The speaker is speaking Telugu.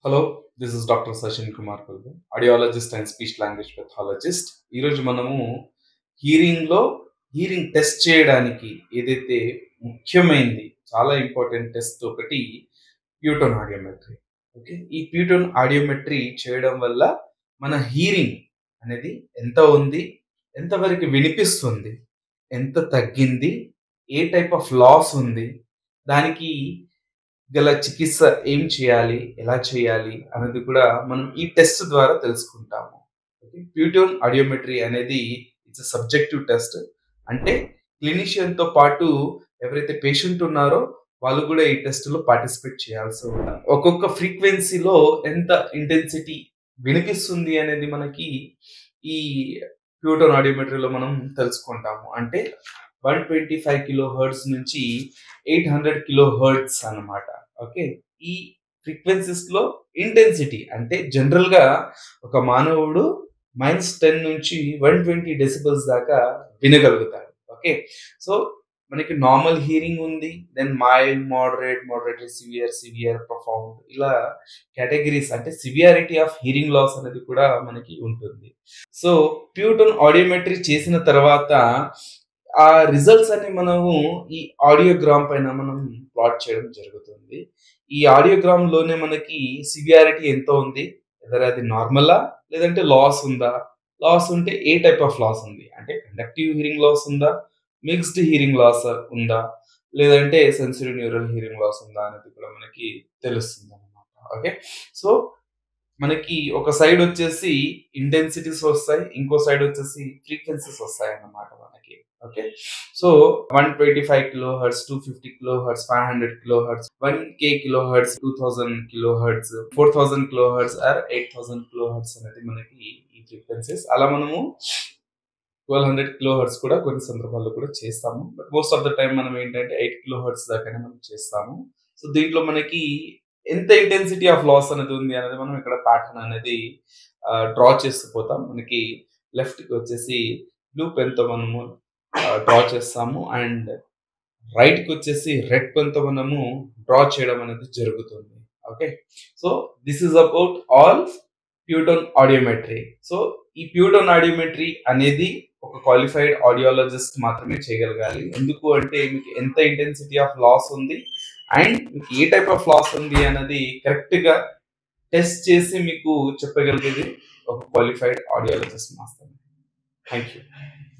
Hello, this is doctor Sachin Kumar Kulbe, audiologist and speech language pathologist. ఈరోజు మనము హీరింగ్లో హీరింగ్ టెస్ట్ చేయడానికి ఏదైతే ముఖ్యమైనది, చాలా ఇంపార్టెంట్ టెస్ట్ ఒకటి ప్యూటోన్ ఆడియోమెట్రీ. ఓకే, ఈ ప్యూటోన్ ఆడియోమెట్రీ చేయడం వల్ల మన హీరింగ్ అనేది ఎంత ఉంది, ఎంతవరకు వినిపిస్తుంది, ఎంత తగ్గింది, ఏ టైప్ ఆఫ్ లాస్ ఉంది, దానికి గల చికిత్స ఏం చేయాలి, ఎలా చేయాలి అనేది కూడా మనం ఈ టెస్ట్ ద్వారా తెలుసుకుంటాము. ఓకే, ప్యూటోన్ ఆడియోమెట్రీ అనేది ఇట్స్ సబ్జెక్టివ్ టెస్ట్. అంటే క్లినిషియన్తో పాటు ఎవరైతే పేషెంట్ ఉన్నారో వాళ్ళు కూడా ఈ టెస్ట్లో పార్టిసిపేట్ చేయాల్సి ఉంటుంది. ఒక్కొక్క ఫ్రీక్వెన్సీలో ఎంత ఇంటెన్సిటీ వినిపిస్తుంది అనేది మనకి ఈ ప్యూటోన్ ఆడియోమెట్రీలో మనం తెలుసుకుంటాము. అంటే 125 కిలో హెర్ట్జ్ నుంచి 800 కిలో హెర్ట్జ్ అన్నమాట. ఓకే, ఈ ఫ్రీక్వెన్సీస్ లో ఇంటెన్సిటీ అంటే జనరల్ గా ఒక మానవుడు -10 నుంచి 120 డెసిబల్స్ దాకా వినగలుగుతాడు. ఓకే, సో మనకి నార్మల్ హీరింగ్ ఉంది, then mild, moderate, severe, profound, ఇలా కేటగిరీస్ అంటే సివియారిటీ ఆఫ్ హీరింగ్ లాస్ అనేది కూడా మనకి ఉంటుంది. సో ప్యూటోన్ ఆడియోమెట్రీ చేసిన తర్వాత ఆ రిజల్ట్స్ అన్ని మనము ఈ ఆడియోగ్రామ్ పైన మనం ప్లాట్ చేయడం జరుగుతుంది. ఈ ఆడియోగ్రామ్ లోనే మనకి సివియారిటీ ఎంత ఉంది, అది నార్మలా లేదంటే లాస్ ఉందా, లాస్ ఉంటే ఏ టైప్ ఆఫ్ లాస్ ఉంది, అంటే కండక్టివ్ హీరింగ్ లాస్ ఉందా, మిక్స్డ్ హీరింగ్ లాస్ ఉందా, లేదంటే సెన్సరీ న్యూరల్ హీరింగ్ లాస్ ఉందా అనేది కూడా మనకి తెలుస్తుంది అనమాట. ఓకే, సో మనకి ఒక సైడ్ వచ్చేసి ఇంటెన్సిటీస్ వస్తాయి, ఇంకో సైడ్ వచ్చేసి ఫ్రీక్వెన్సీస్ వస్తాయి అన్నమాట మనకి. Okay, so 125 kilo hertz, 250 kilo hertz, 500 kilo hertz, 1K kilo hertz, 2000 kilo hertz, 4000 kilo hertz or 8000 kilo hertz అనేది మనకి ఈ ఫ్రీక్వెన్సీస్. అలా మనము 1200 కిలో హెర్ట్జ్ కూడా కొన్ని సందర్భాల్లో కూడా చేస్తాము. But most of the time మనం ఏంటంటే 8 కిలో హెర్ట్జ్ దాకానే మనం చేస్తాము. సో దీంట్లో మనకి ఎంత ఇంటెన్సిటీ ఆఫ్ లాస్ అనేది ఉంది అనేది మనం ఇక్కడ ప్యాటర్న్ అనేది డ్రా చేస్తూ పోతాం. మనకి లెఫ్ట్ కి వచ్చేసి బ్లూ పెన్ తో మనము డ్రా చేస్తాము, అండ్ రైట్ కి వచ్చేసి రెడ్ పెన్ తో మనము డ్రా చేయడం అనేది జరుగుతుంది. Okay, so this is about all pure tone audiometry. So ఈ ప్యూటోన్ ఆడియోమెట్రీ అనేది ఒక క్వాలిఫైడ్ ఆడియాలజిస్ట్ మాత్రమే చేయగలగాలి. ఎందుకు అంటే మీకు ఎంత ఇంటెన్సిటీ ఆఫ్ లాస్ ఉంది అండ్ మీకు ఏ టైప్ ఆఫ్ లాస్ ఉంది అన్నది కరెక్ట్ గా టెస్ట్ చేసి మీకు చెప్పగలిగేది ఒక క్వాలిఫైడ్ ఆడియాలజిస్ట్ మాత్రమే. Thank you.